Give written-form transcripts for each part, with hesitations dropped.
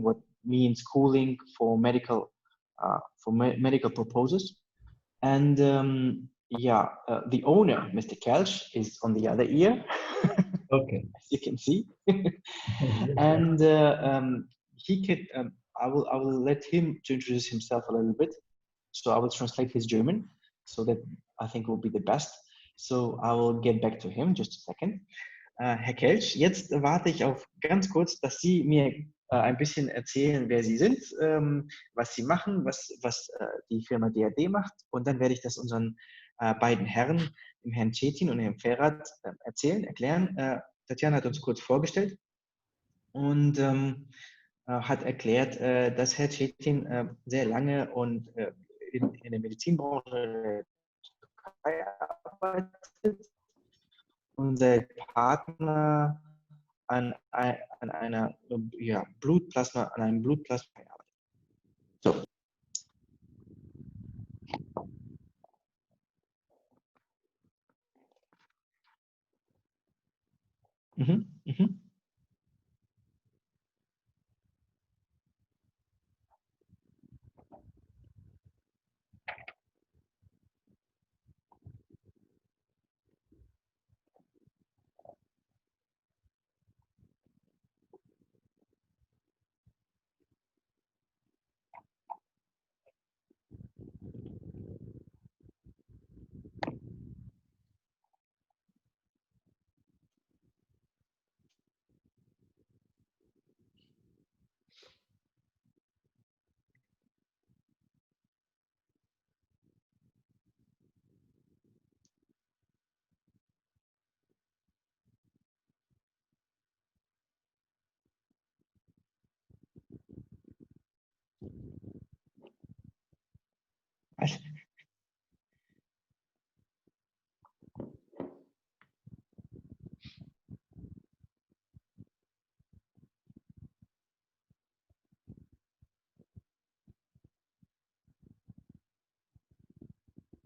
what means cooling for medical medical purposes. And yeah, the owner, Mr. Kelch, is on the other ear. Okay. As you can see. And he could. I will let him to introduce himself a little bit. So I will translate his German, so that I think will be the best. So I will get back to him just a second. Herr Kelch, jetzt warte ich auf ganz kurz, dass Sie mir ein bisschen erzählen, wer Sie sind, was Sie machen, was die Firma DAD macht. Und dann werde ich das unseren beiden Herren, dem Herrn Cetin und Herrn Ferhat, erklären. Tatjana hat uns kurz vorgestellt und hat erklärt, dass Herr Cetin sehr lange und in der Medizinbranche arbeitet. Unser Partner an einer Blutplasma, an einem Blutplasma arbeitet. So.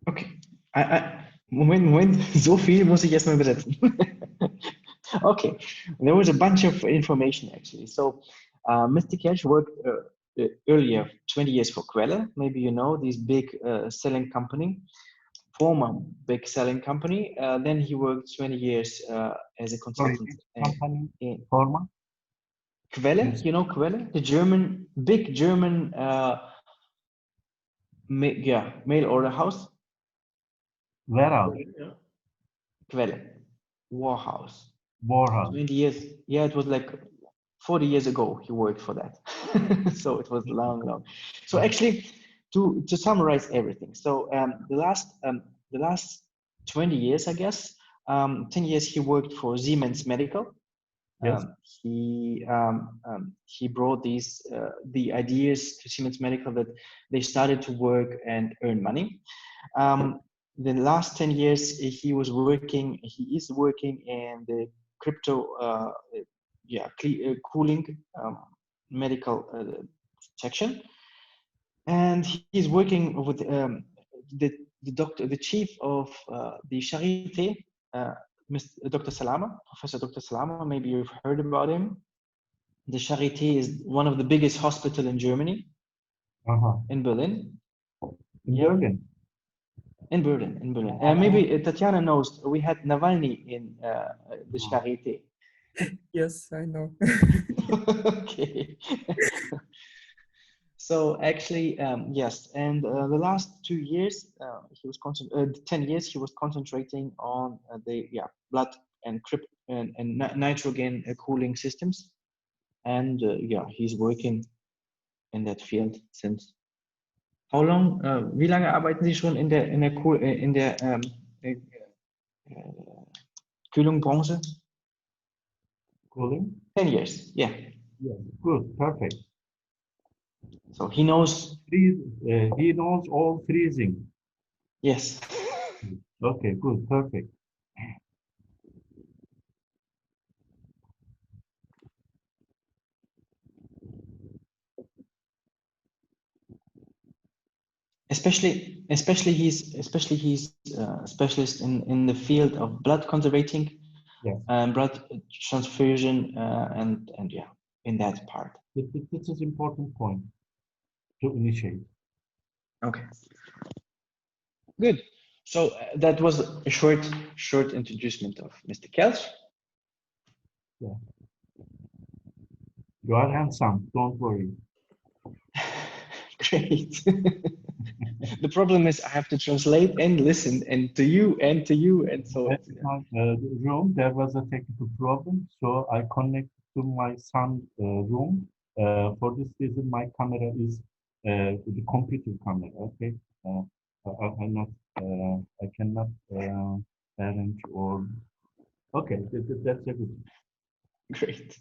Okay. Moment, so viel muss ich erstmal übersetzen. Okay, there was a bunch of information actually. So, Mr. Kelch worked earlier 20 years for Quelle. Maybe you know this big selling company, former big selling company. Then he worked 20 years as a consultant. Company, former? Quelle, you know Quelle? The German, big German mail order house. Warehouse. Quelle. Warehouse. 20 Warehouse. years. Yeah, it was like 40 years ago he worked for that. So it was long. So actually, to summarize everything. So the last 20 years, I guess, 10 years he worked for Siemens Medical. Yes. He brought these the ideas to Siemens Medical that they started to work and earn money. The last 10 years he is working in the crypto cooling medical section, and he's working with the chief of the Charité, Dr. Salama, Professor Dr. Salama. Maybe you've heard about him. The Charité is one of the biggest hospitals in Germany. In Berlin. Berlin. In Berlin. Maybe Tatiana knows, we had Navalny in the Charité. Yes, I know. Okay. So actually, yes, and the last 2 years, he was 10 years, he was concentrating on the blood and nitrogen cooling systems, and he's working in that field since. How long? Wie lange arbeiten Sie schon in der Kühlungsbranche? Cooling? 10 years. Yeah. Yeah. Good. Perfect. So he knows. He knows all freezing. Yes. Okay. Good. Perfect. Especially he's specialist in the field of blood conserving, Yes. blood transfusion, and in that part. This is important point to initiate. Okay. Good. So that was a short introduction of Mr. Kelch. You are handsome, don't worry. Great. The problem is I have to translate and listen, and to you, and so At my room, there was a technical problem, so I connected to my son's room. For this reason, my camera is the computer camera. Okay, I'm not, I cannot arrange or. Okay, that's a good. great.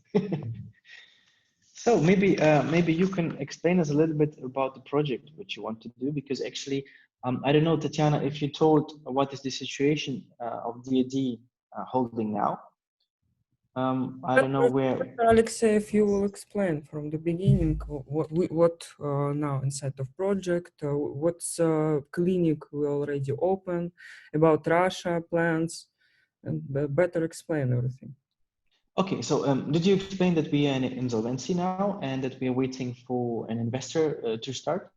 So maybe you can explain us a little bit about the project which you want to do, because actually I don't know, Tatiana, if you told what is the situation of DAD holding now. I don't know where. Alexei, if you will explain from the beginning what now inside of project, what's clinic we already open, about Russia plans, and better explain everything. Okay, so did you explain that we are in insolvency now and that we are waiting for an investor to start?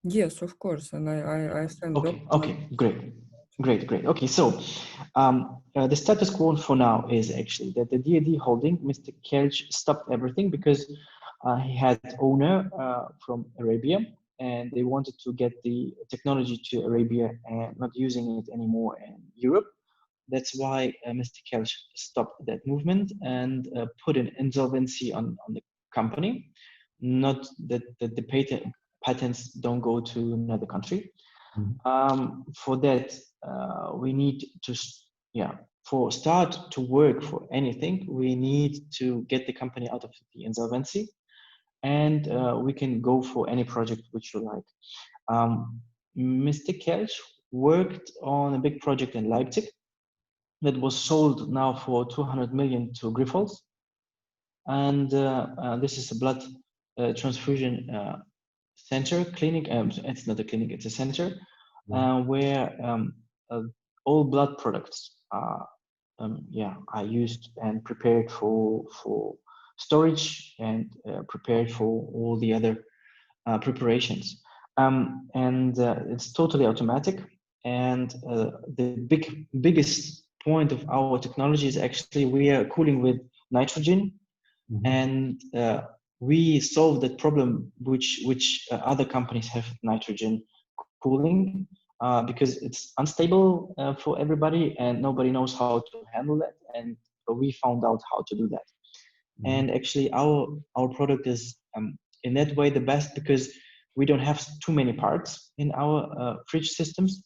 Yes, of course, and I send. Okay, great. Okay, so the status quo for now is actually that the DAD holding, Mr. Kelch, stopped everything because he had owner from Arabia, and they wanted to get the technology to Arabia and not using it anymore in Europe. That's why Mr. Kelch stopped that movement and put an insolvency on the company. Not that the patents don't go to another country. For that, we need to, for start to work for anything, we need to get the company out of the insolvency, and we can go for any project which you like. Mr. Kelch worked on a big project in Leipzig that was sold now for 200 million to Grifols. And this is a blood transfusion center, clinic. It's not a clinic, it's a center where all blood products are used and prepared for storage and prepared for all the other preparations. It's totally automatic. And the biggest point of our technology is actually we are cooling with nitrogen, and we solve that problem which other companies have nitrogen cooling because it's unstable for everybody and nobody knows how to handle that, and we found out how to do that. And actually our product is in that way the best because we don't have too many parts in our fridge systems.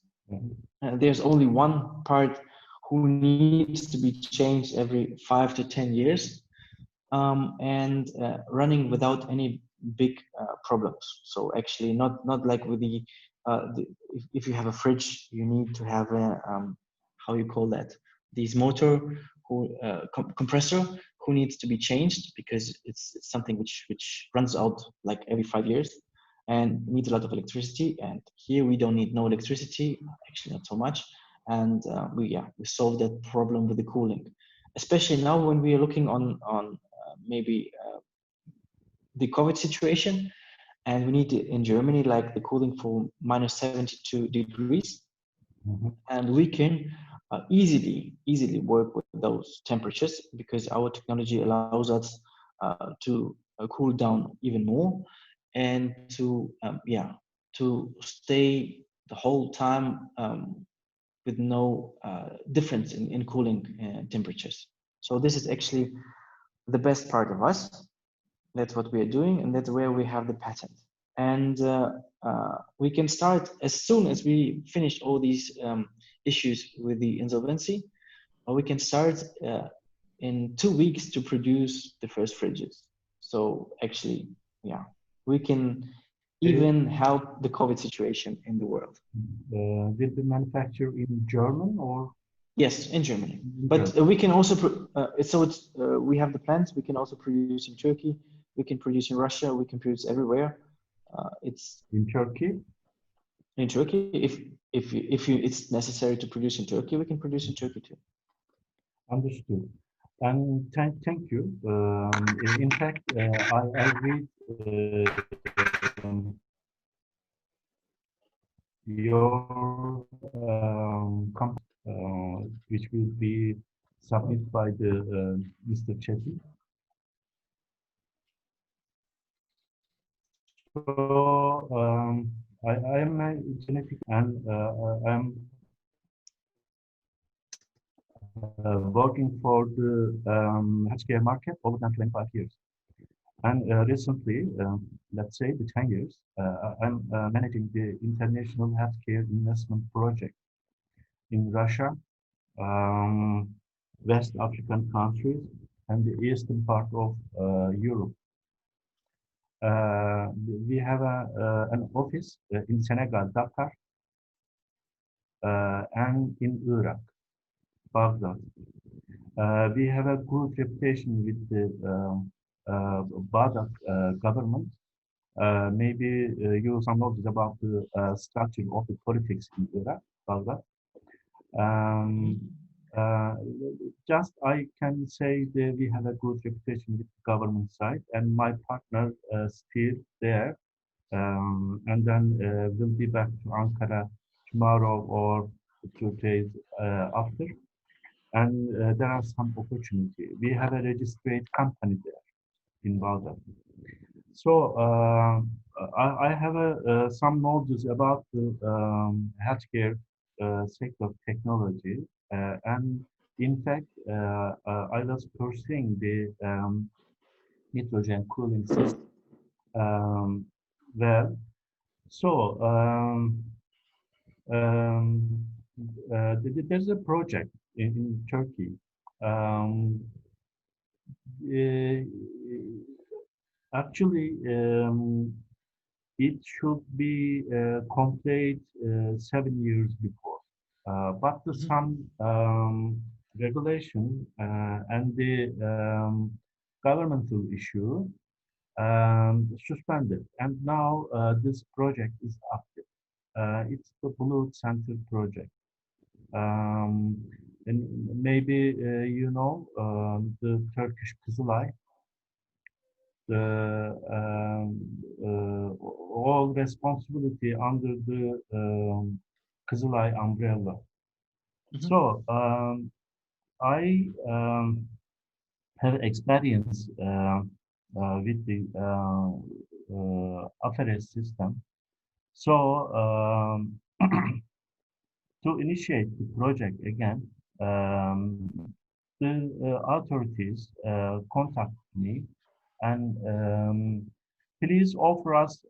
There's only one part who needs to be changed every 5 to 10 years, and running without any big problems. So actually not like with the if you have a fridge, you need to have a how you call that, these motor who compressor who needs to be changed because it's something which runs out like every 5 years and needs a lot of electricity. And here we don't need no electricity, actually not so much. And we solve that problem with the cooling, especially now when we are looking on maybe the COVID situation, and we need in Germany like the cooling for minus 72 degrees, and we can easily work with those temperatures because our technology allows us to cool down even more and to stay the whole time with no difference in cooling temperatures. So this is actually the best part of us. That's what we are doing, and that's where we have the patent. And we can start as soon as we finish all these issues with the insolvency, or we can start in 2 weeks to produce the first fridges. So actually, we can even help the COVID situation in the world. Did the manufacture in German or? Yes, in Germany. But we can also, we have the plants, we can also produce in Turkey, we can produce in Russia, we can produce everywhere. It's in Turkey? In Turkey, if it's necessary to produce in Turkey, we can produce in Turkey too. Understood. And thank you. In fact, I read your which will be submitted by the Mr. Chetty. So I am a genetic and I'm working for the healthcare market over than 25 years. And recently, let's say the 10 years, I'm managing the international healthcare investment project in Russia, um, West African countries, and the eastern part of Europe. We have an office in Senegal, Dakar, and in Iraq, Baghdad. We have a good reputation with the Baghdad government. Maybe you some knowledge about the structure of the politics in Iraq, Baghdad. Um, uh, just I can say that we have a good reputation with the government side, and my partner still there, and then we'll be back to Ankara tomorrow or 2 days after. And there are some opportunity. We have a registered company there in Baghdad. So I have some knowledge about the healthcare sector technology, and in fact, I was pursuing the nitrogen cooling system. Um, well, so um, there's a project in Turkey. Um, uh, Actually, it should be complete 7 years before. But the some regulation and the governmental issue suspended, and now this project is active. It's the Blue Center project. Um, and maybe you know the Turkish Kızılay, the all responsibility under the Kızılay umbrella. Mhm. So I have experience with the affairs system. So to initiate the project again, the authorities contact me and please offer us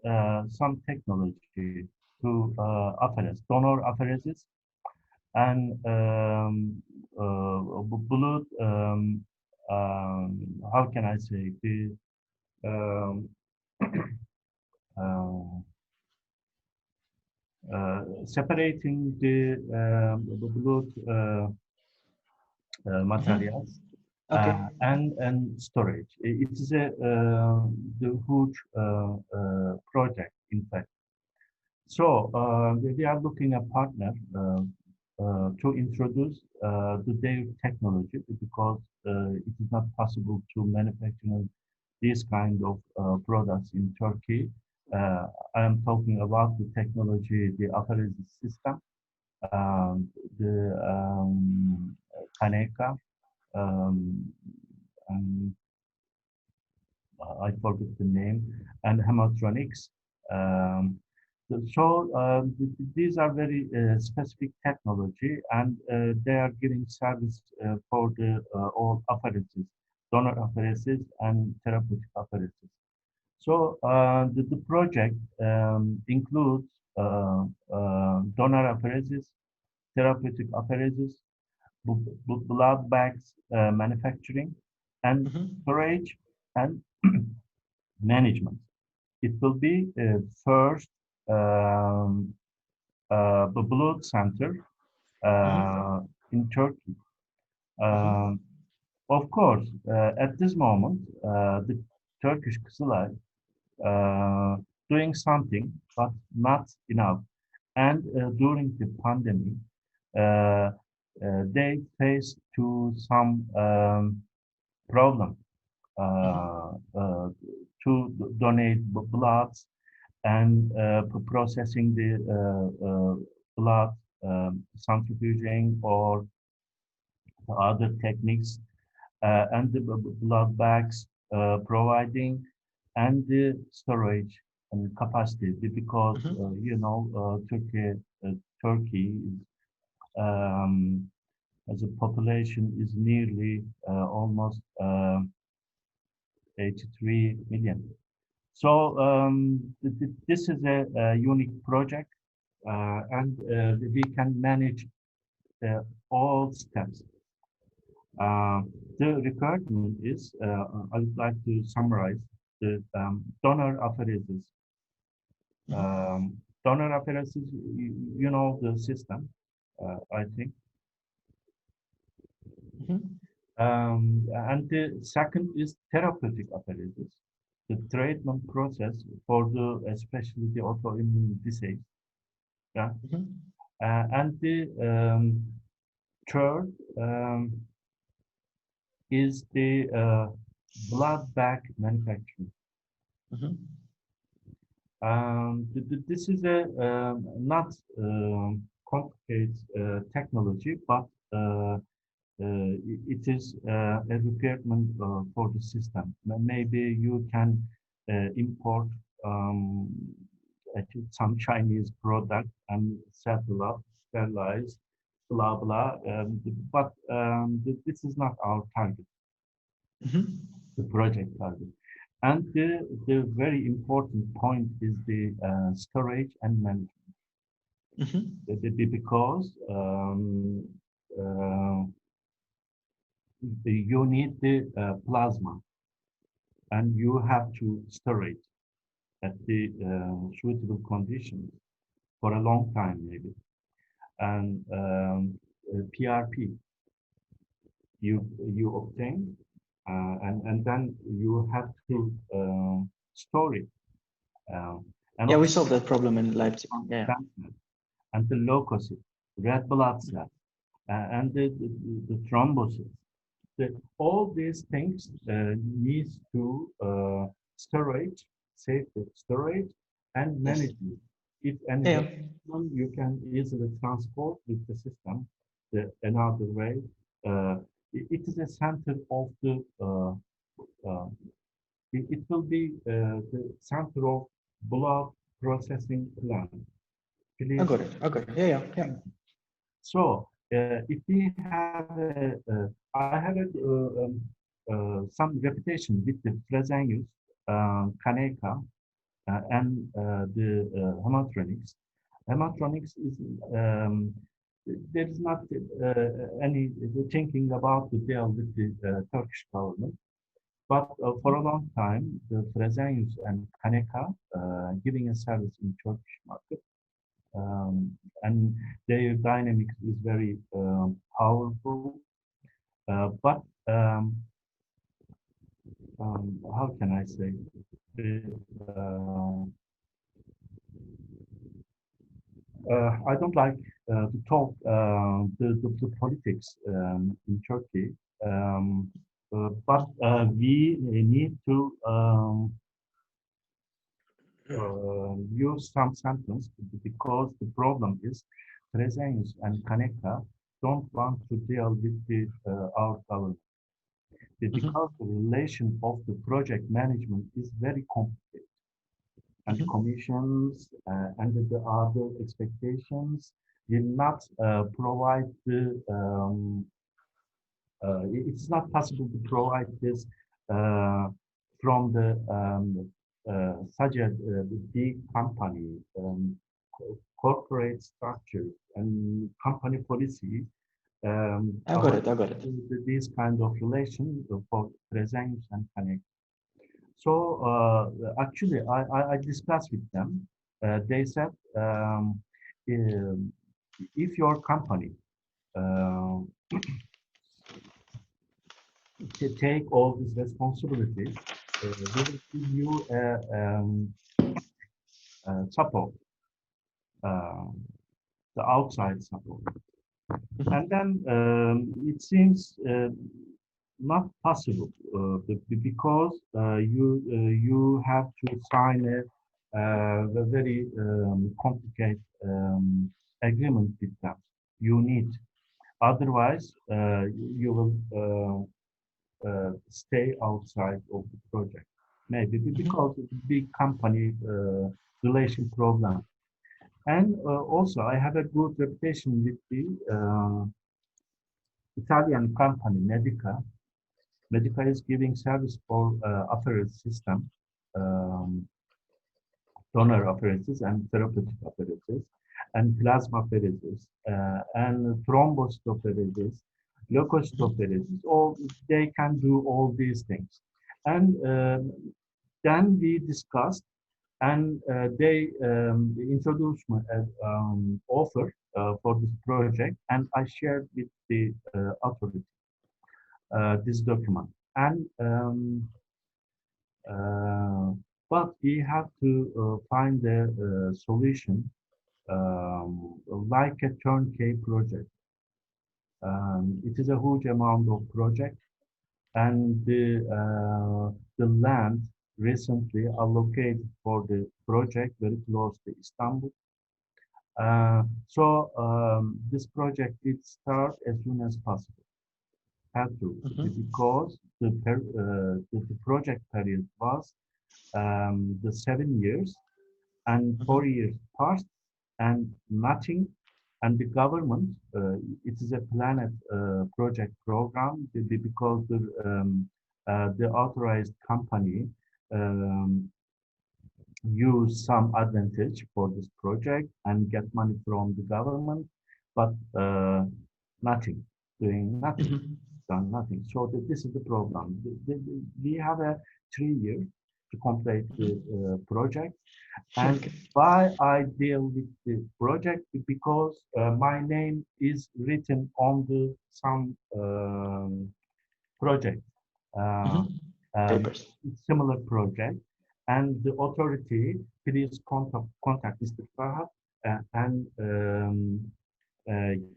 some technology to apheres, donor apheresis and blood, how can I say, the um, uh, separating the blood materials Okay. and storage. It is a the huge project, in fact. So we are looking at partner to introduce their technology because it is not possible to manufacture these kind of products in Turkey. I am talking about the technology, the apheresis system, the Kaneka, um, and I forget the name, and Hematronics. Um, these are very specific technology, and they are giving service for the all apheresis, donor apheresis and therapeutic apheresis. So the project includes donor apheresis, therapeutic apheresis, blood bags manufacturing, and Mhm. storage and management. It will be first the blood center Mhm. in Turkey. Mhm. Um, of course, at this moment, the Turkish Kızılay doing something, but not enough. And during the pandemic, they faced to some problem to donate blood and processing the blood, centrifuging or other techniques, and the blood bags providing, and the storage and capacity, because you know, Turkey is, as a population is nearly almost 83 million. So this is a unique project, and we can manage all steps. The requirement is, I would like to summarize the donor apheresis. Donor apheresis, you know the system, I think. And the second is therapeutic apheresis, the treatment process for the, especially the autoimmune disease. Yeah. And the third is the blood bag manufacturing. This is a not complicated technology, but it is a requirement for the system. Maybe you can import some Chinese product and settle up, sterilize, blah blah. But this is not our target, the project target. And the very important point is the storage and management. Because you need the plasma, and you have to store it at the suitable conditions for a long time, maybe. And PRP you obtain, and then you have to store it. And yeah, we solved that problem in Leipzig. Yeah. And the leukocytes, red blood cells, and the thrombocytes. All these things need to storage, safe storage, and management. If any problem, you can easily transport with the system. Another way, it is a center of the. It will be the center of blood processing plant. I got it. I got it. Yeah. So if we have, I have some reputation with the Fresenius, Kaneka, and the Hematronics. Hematronics is there is not any thinking about the deal with the Turkish government, but for a long time, the Fresenius and Kaneka giving a service in Turkish market. And their dynamics is very powerful, but how can I say? I don't like to talk the politics in Turkey, but we need to use some sentence, because the problem is Fresenius and Kaneka don't want to deal with the our government. Because the relation of the project management is very complicated, and commissions and the other expectations will not provide the. It's not possible to provide this from the such a big company, corporate structure and company policy. I got it. This kind of relation for Fresenius and Kaneka. So actually, I discussed with them. They said, if your company take all these responsibilities, we will give you support, the outside support. And then it seems not possible because you have to sign a very complicated agreement with them. You need, otherwise you will stay outside of the project. Maybe because it's a big company relation problem. And also, I have a good reputation with the Italian company Medica. Medica is giving service for apheresis system, um, donor apheresis and therapeutic apheresis, and plasma apheresis, and thrombocytopheresis, leukocytopheresis. All they can do all these things, and then we discussed, and they introduced my offer for this project, and I shared with the authority this document. And uh, but we have to find a solution like a turnkey project. It is a huge amount of project, and the land recently allocated for the project very close to Istanbul. So this project did start as soon as possible. Had to because the project period was the 7 years, and 4 years passed and nothing. And the government, it is a planet project program because the authorized company um, use some advantage for this project and get money from the government, but nothing, doing nothing, done nothing. So this is the problem. We have a 3 years to complete the project. And why I deal with the project? Because my name is written on the some project, Papers. similar project, and the authority please contact Mr. Farhat and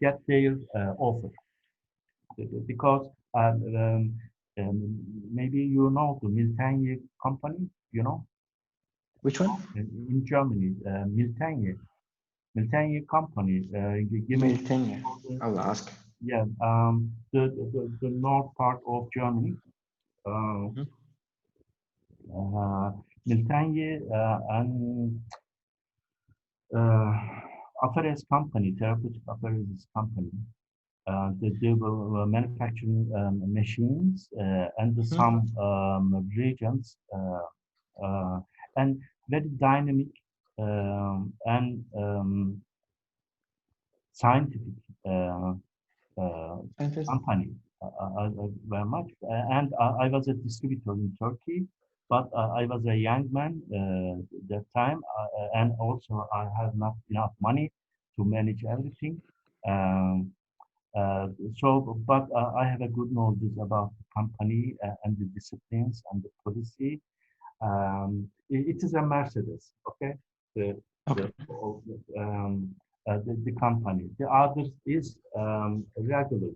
get their offer, because maybe you know the Miltenyi company, you know, Which one? in Germany, Miltenyi company, giving Miltenga. I will ask. yeah, the north part of Germany. Miltenyi and Aferes company, therapeutic Aferes company. They were manufacturing machines and some regions and very dynamic and scientific company very much. And I was a distributor in Turkey, but I was a young man that time, and also I had not enough money to manage everything. Um, but I have a good knowledge about the company and the disciplines and the policy. It is a Mercedes, okay? Okay. The company. The others is regular.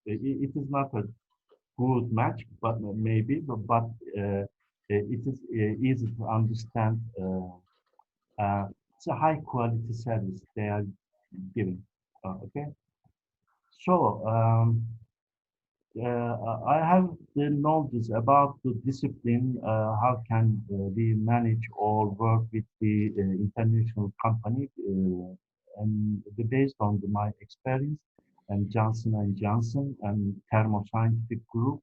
It is not a good match, but maybe, but it is easy to understand. It's a high quality service they are giving. Okay, so I have the knowledge about the discipline, how can we manage or work with the international company, and based on my experience and Johnson and Johnson and Thermo Scientific Group.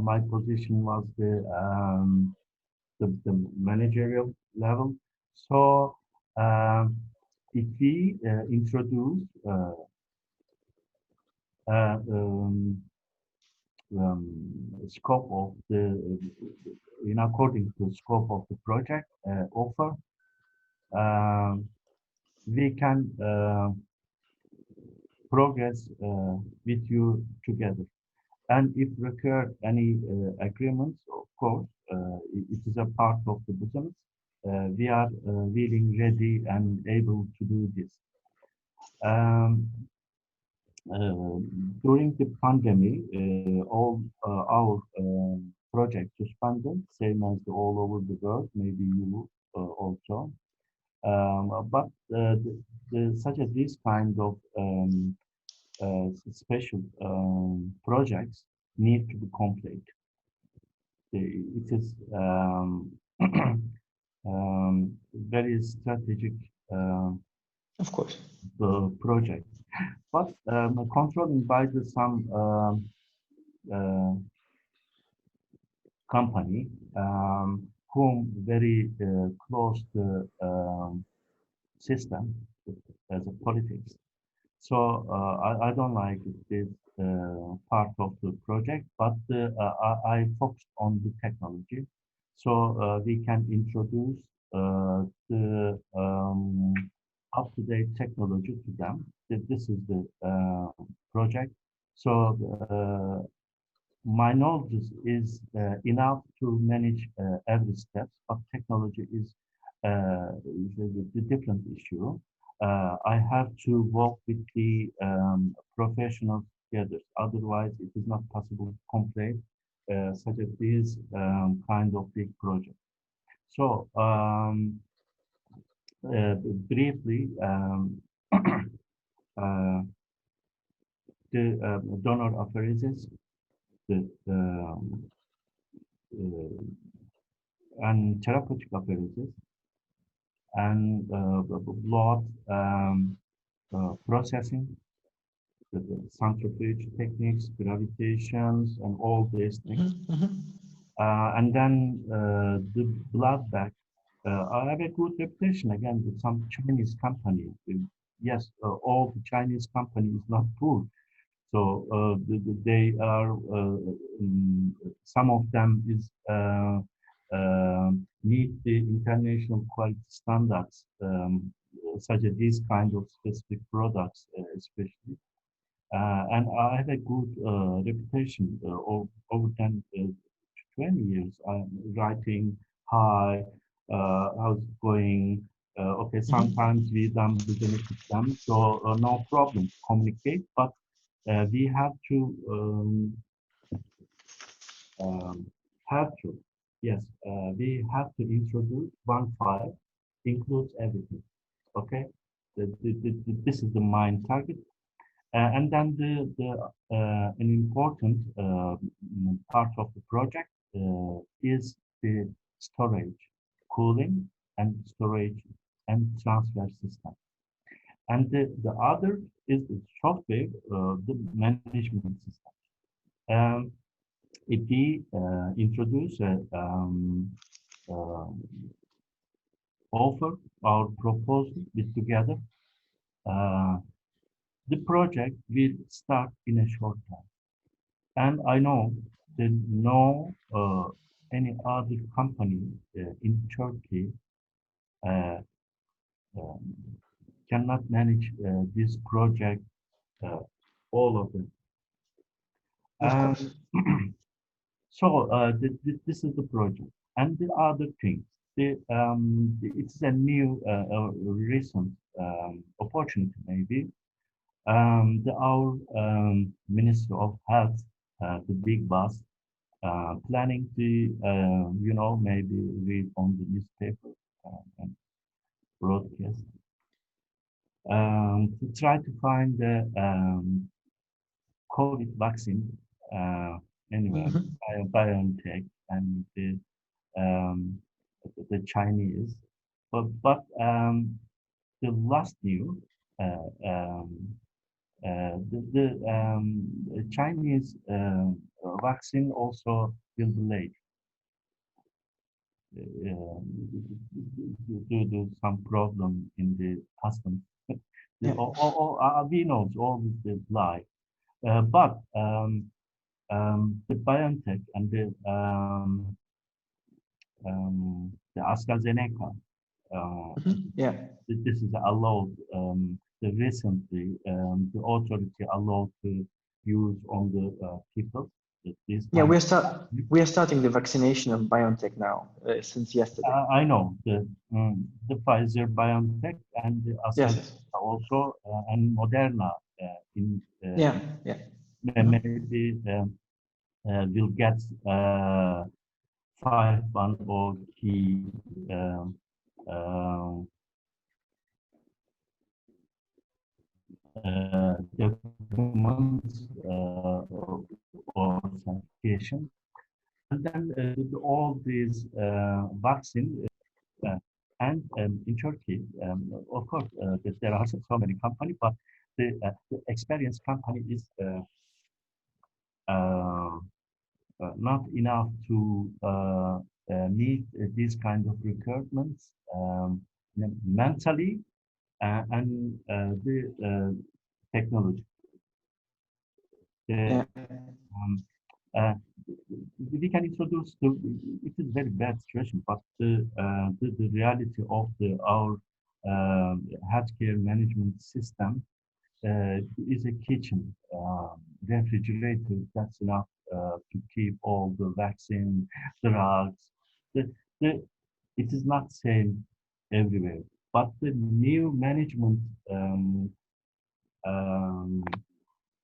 My position was the managerial level. So if we introduce uh, um, scope of the in according to scope of the project offer, we can progress with you together. And if required any agreements, of course, it is a part of the business. We are willing, ready, and able to do this. Um, uh, during the pandemic, all our projects suspended, same as all over the world, maybe you also. But such as this kind of special projects need to be complete. It is very strategic Of course. project, but controlling by the some uh, company whom very close to system as a politics. So I don't like this part of the project, but I focused on the technology. So we can introduce the up-to-date technology to them. This is the project. So my knowledge is enough to manage every step, but technology is a different issue. I have to work with the professionals together. Otherwise, it is not possible to complete such as this kind of big project. So, briefly, uh, the donor apheresis, the and therapeutic apheresis, and blood processing, the centrifuge techniques, gravitations, and all these things. And then the blood bag. I have a good reputation again with some Chinese company. Yes, all the Chinese company is not poor. So they are, some of them is meet the international quality standards, such as these kind of specific products, especially. And I have a good reputation over 10, 20 years. I'm writing, hi, how's it going? Okay, sometimes we done business with them, so no problem to communicate, but we have to, yes, we have to introduce one file, includes everything, okay? This is the main target. And then an important part of the project is the storage, cooling, and storage and transfer system. And the other is the software, the management system. If we introduce a offer our proposal with together, the project will start in a short time. And I know that no any other company in Turkey uh, um, cannot manage this project, all of them. Of course. So this is the project, and the other things. It's a new, recent opportunity, maybe. Our Minister of Health, the big boss, planning to, maybe read on the newspaper and broadcast, to try to find the COVID vaccine, anyway, BioNTech and um, the Chinese. But the last year, the Chinese vaccine also will be late due to some problem in the customs. Yeah. We know all this lie, but the BioNTech and the AstraZeneca, Yeah. this is allowed. Recently, the authority allowed to use on the people. Yeah, we are starting the vaccination of BioNTech now since yesterday. I know the Pfizer, BioNTech, and the AstraZeneca Yes. also, and Moderna in Yeah, yeah. maybe will get 5 or key um, documents or certification. And then all these vaccine and in Turkey, of course, there are so many companies, but the experienced company is uh, not enough to meet these kind of requirements mentally and the technology. Yeah. Um, uh, we can introduce it is a very bad situation, but the reality of our healthcare management system is a kitchen, refrigerator that's enough to keep all the vaccine, drugs. The, the, it is not same everywhere, but the new management um,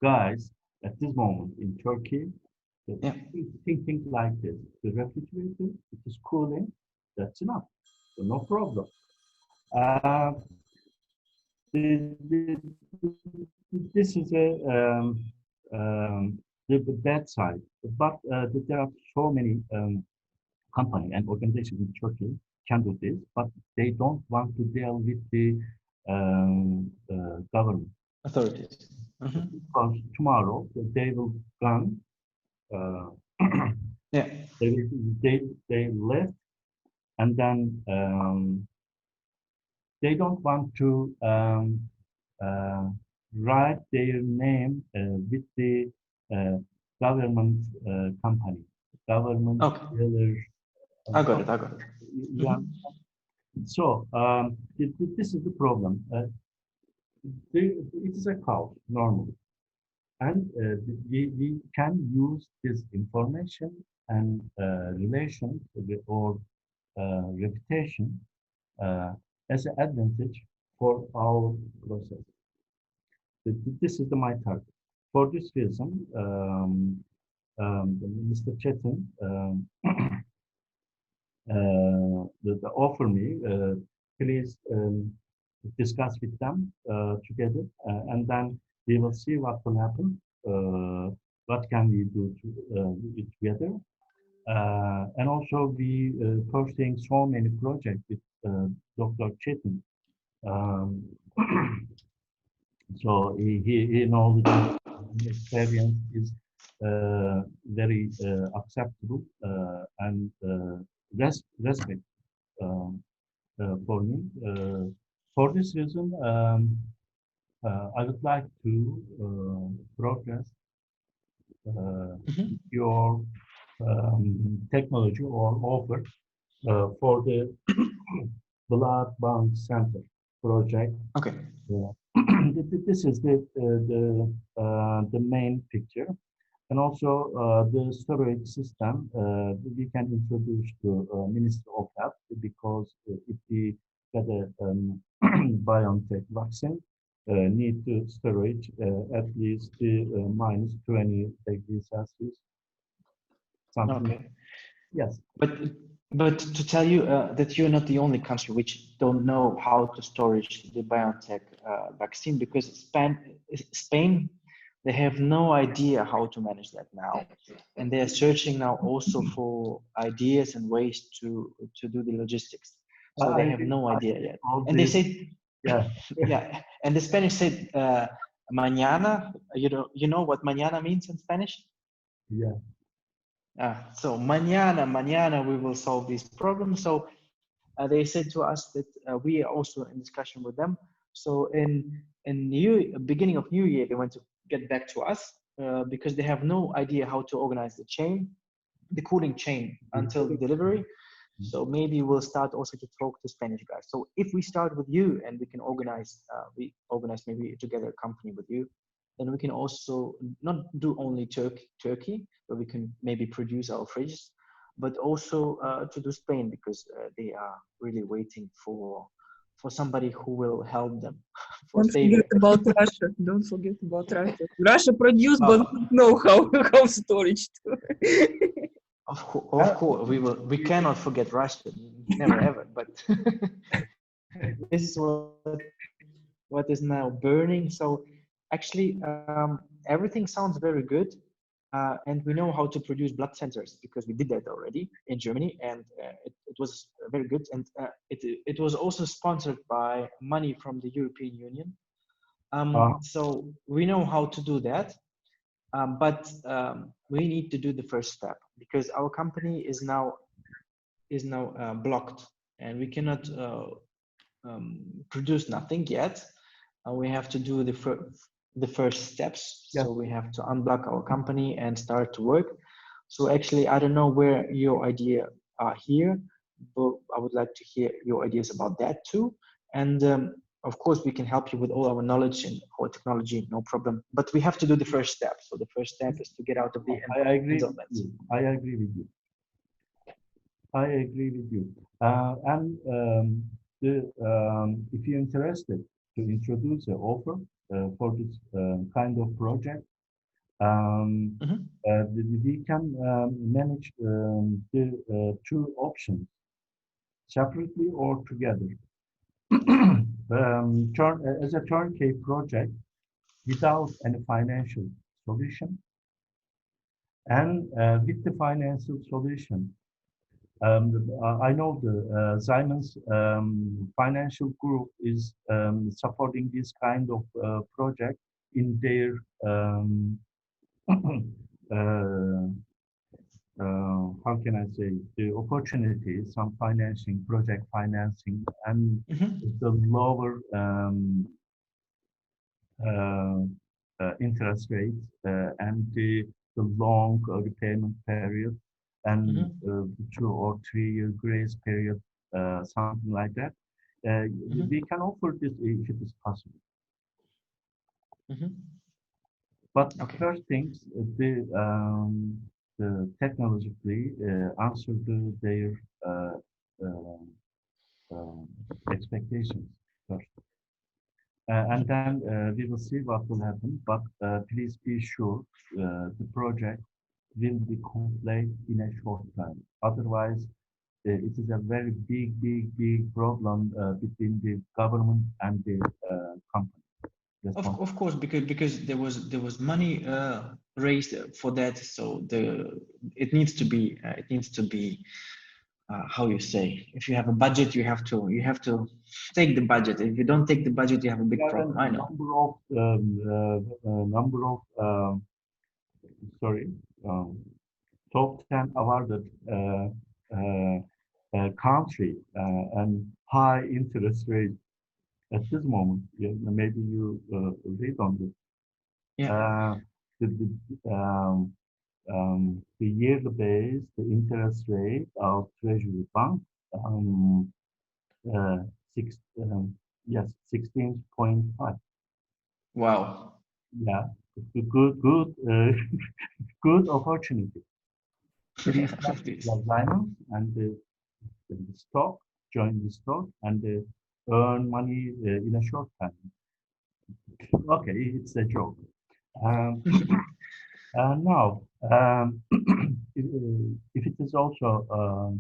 guys at this moment in Turkey, Yeah. think like this. The refrigerator, it is cooling, that's enough. So no problem. Uh, this is the bad side, but there are so many company and organizations in Turkey can do this, but they don't want to deal with the government. Authorities. Mhm. Because tomorrow they will come, uh, Yeah. they left, and then they don't want to uh, write their name with the uh, government company, government Okay. dealer. I got it. I got it. Yeah. Mhm. So this is the problem. It is a call normally, and we can use this information and relation or reputation as an advantage for our process. This is my target. For this reason, Mr. Chetin offer me, please discuss with them together, and then we will see what will happen. What can we do it together? And also we pursuing so many projects with Dr. Chetin. Um, so he knows that experience is very acceptable and respect for me. For this reason, I would like to progress Mhm. your technology or offer for the Blood Bank Center project. Okay. This is the main picture, and also the storage system we can introduce to Ministry of Health, because if we get a BioNTech vaccine, need to storage at least minus 20 degrees Celsius, something. Okay. Yes. But to tell you that you're not the only country which don't know how to storage the BioNTech vaccine, because Spain, they have no idea how to manage that now, and they are searching now also for ideas and ways to do the logistics. So they have no idea yet, All and they this, say, yeah, yeah, and the Spanish said mañana. You know what mañana means in Spanish? yeah. So mañana we will solve these problems. So they said to us that we are also in discussion with them. So in beginning of New Year, they want to get back to us because they have no idea how to organize the cooling chain until the delivery. So maybe we'll start also to talk to Spanish guys. So if we start with you and we can we organize maybe together a company with you, then we can also not do only Turkey, where we can maybe produce our fridges, but also to do Spain, because they are really waiting for somebody who will help them for Don't saving. forget about Russia. Don't forget about Russia. Russia produce, but Oh. don't know how storage. Of course, we cannot forget Russia, never ever. But this is what is now burning. So actually, everything sounds very good, and we know how to produce blood centers because we did that already in Germany, and it was very good. And it was also sponsored by money from the European Union. So we know how to do that. But we need to do the first step because our company is now blocked, and we cannot produce nothing yet. We have to do the first steps. Yes. So we have to unblock our company and start to work. So actually, I don't know where your idea are here, but I would like to hear your ideas about that too. And of course, we can help you with all our knowledge and our technology, no problem. But we have to do the first step. So the first step is to get out of the I agree with insolvency. you. I agree with you. I agree with you. And if you're interested to introduce an offer for this kind of project, we can manage the two options separately or together. As a turnkey project without any financial solution, and with the financial solution. I know the Siemens financial group is supporting this kind of project in their how can I say, the opportunities, some financing, project financing, and the lower interest rates and the long repayment period and 2 or 3 year grace period, something like that. We can offer this if it is possible. But first things, the technologically answer their expectations first. And then we will see what will happen. But please be sure the project will be complete in a short time. Otherwise, it is a very big problem between the government and the company. Of course, because there was money raised for that, so it needs to be how you say, if you have a budget, you have to take the budget. If you don't take the budget, you have a big problem. I know. Number of top 10 awarded country and high interest rate at this moment. Yeah, maybe you read on this. Yeah. The yearly base, the interest rate of Treasury Bank, 16.5. Wow. Yeah, good, good opportunity. Please Binance and the stock, join the stock, and earn money in a short time. Okay, it's a joke. Now, if it is also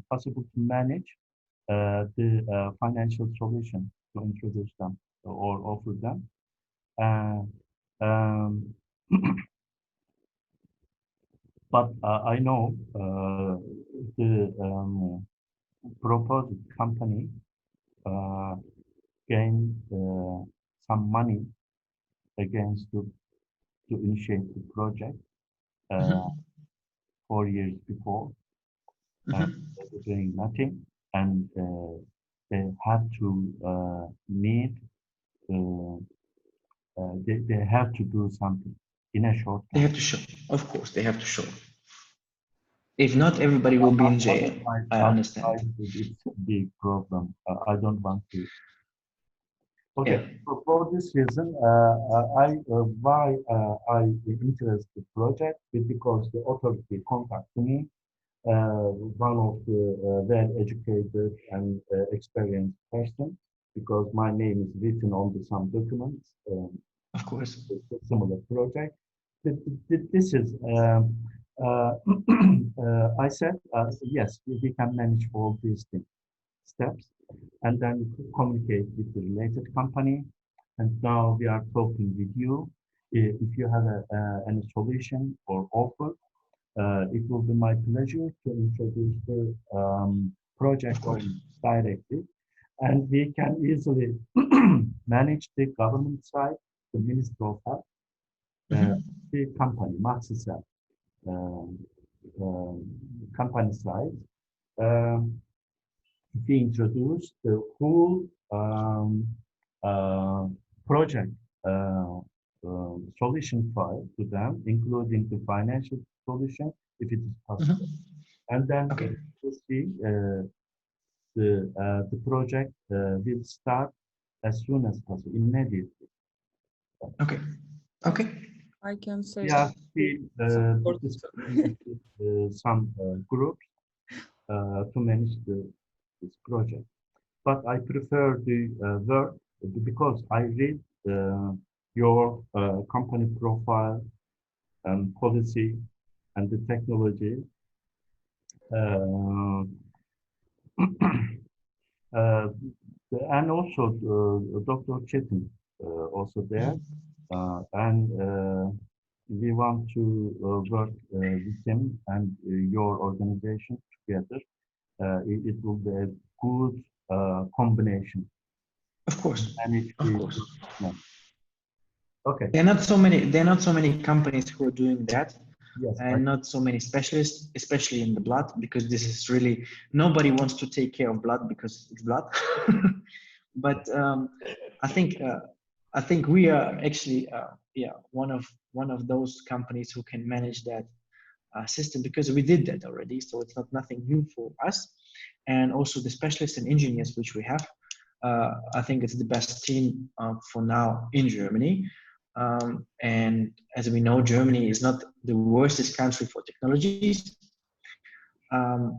possible to manage the financial solution to introduce them or offer them. But I know the proposed company gained some money against to initiate the project 4 years before. They were doing nothing, and they had to meet. They have to do something in a short time. They have to show. Of course, they have to show. If not, everybody will be in jail. I understand. It's a big problem. I don't want to. Okay, Yeah. so for this reason, why I interested project is because the authority contacted me, one of the well-educated and experienced person, because my name is written on some documents. Of course. Similar project. This is, I said, yes, we can manage all these things, steps, and then communicate with the related company. And now we are talking with you. If you have any solution or offer, it will be my pleasure to introduce the project directly. And we can easily manage the government side, the Ministry of Health, the company, Maxicell, company side. We introduce the whole project solution file to them, including the financial solution, if it is possible. And then we'll see the project will start as soon as possible, immediately. Okay. Okay. I can say Yeah, some groups to manage this project. But I prefer the work because I read your company profile and policy and the technology. And also Dr. Chetin also there. And we want to work with him and your organization together. It will be a good combination. Of course. Of course. Yeah. Okay. There are not so many companies who are doing that. Yes, and not so many specialists, especially in the blood, because this is really, nobody wants to take care of blood because it's blood. But I think we are actually one of those companies who can manage that system, because we did that already, so it's not nothing new for us. And also the specialists and engineers which we have, I think it's the best team for now in Germany. And as we know, Germany is not the worstest country for technologies.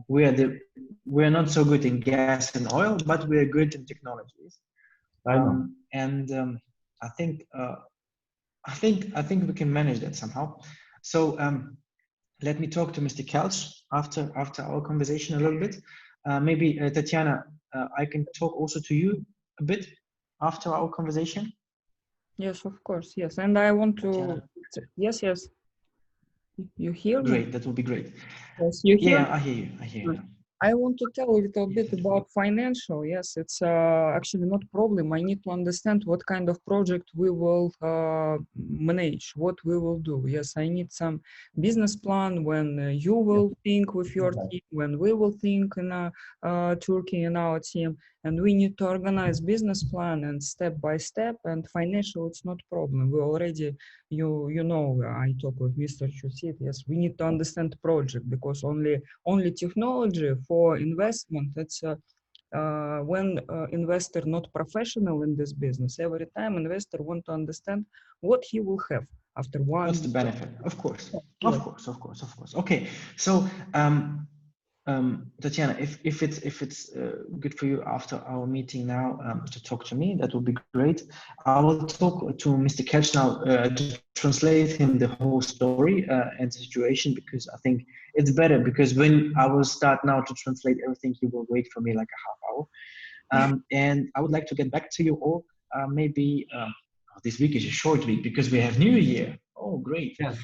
We are not so good in gas and oil, but we are good in technologies. And I think we can manage that somehow. So let me talk to Mr. Kelch after our conversation a little bit. Maybe Tatiana, I can talk also to you a bit after our conversation. Yes, of course. Yes, and I want to. Yes. You hear me? Great. That will be great. Yes, you hear? Yeah, I hear you. I hear you. I want to tell a little bit about financial. Yes, it's actually not problem. I need to understand what kind of project we will manage, what we will do. Yes, I need some business plan when you will think with your team, when we will think in Turkey in our team, and we need to organize business plan and step by step. And financial, it's not problem. We already, you know, I talk with Mr. Chusit. Yes, we need to understand project, because only technology for investment, it's when investor not professional in this business, every time investor want to understand what he will have after one. What's the benefit? Of course. Okay, so Tatiana, if it's good for you after our meeting now to talk to me, that would be great. I will talk to Mr. Kelch now to translate him the whole story and situation, because I think it's better, because when I will start now to translate everything, he will wait for me like a half hour. And I would like to get back to you all. Maybe this week is a short week because we have New Year. Oh, great. Yes.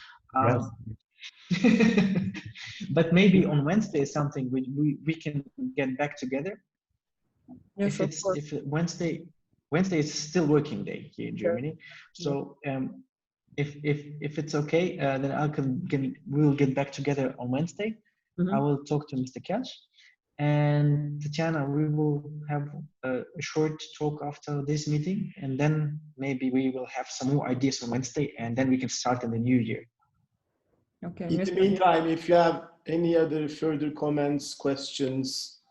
But maybe on Wednesday something we can get back together. Yes, if Wednesday is still working day here in Germany. So if it's okay, then we will get back together on Wednesday. I will talk to Mr. Kelch, and Tatiana, we will have a short talk after this meeting, and then maybe we will have some more ideas on Wednesday, and then we can start in the new year. Okay. In the meantime, if you have any other further comments, questions,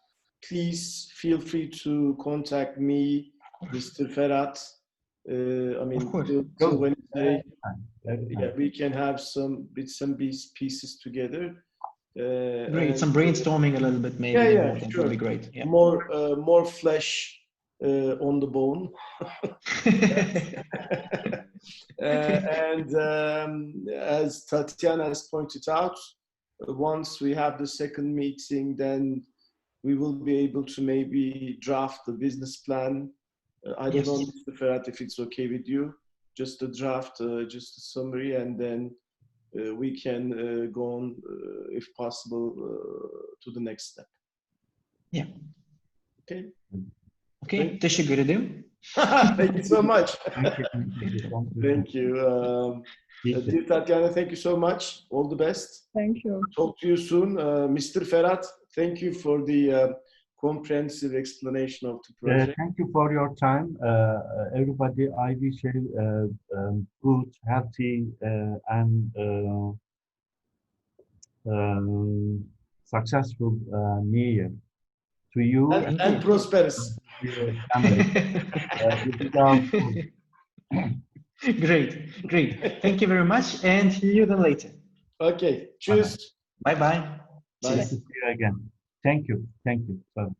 please feel free to contact me, Mr. Ferhat. I mean, till Wednesday, we can have some bits and pieces together. Great, some brainstorming a little bit, maybe. Yeah, that sure. would be great. Yeah. More flesh on the bone. And as Tatiana has pointed out, once we have the second meeting, then we will be able to maybe draft the business plan. I don't Yes. know, Mr. Ferhat, if it's okay with you, just a draft, just a summary, and then we can go on, if possible, to the next step. Yeah. Okay. Okay. Teşekkür ederim. Thank you so much. Thank you. Thank you. Dear Tatiana, thank you so much. All the best. Thank you. Talk to you soon. Mr. Ferhat, thank you for the comprehensive explanation of the project. Thank you for your time, everybody. I wish you good, healthy, and successful New Year to you And prosperous. your family. This is our Great. Great. Thank you very much, and see you then later. Okay. Cheers. Bye bye. Bye. See you again. Thank you. Thank you. Sorry.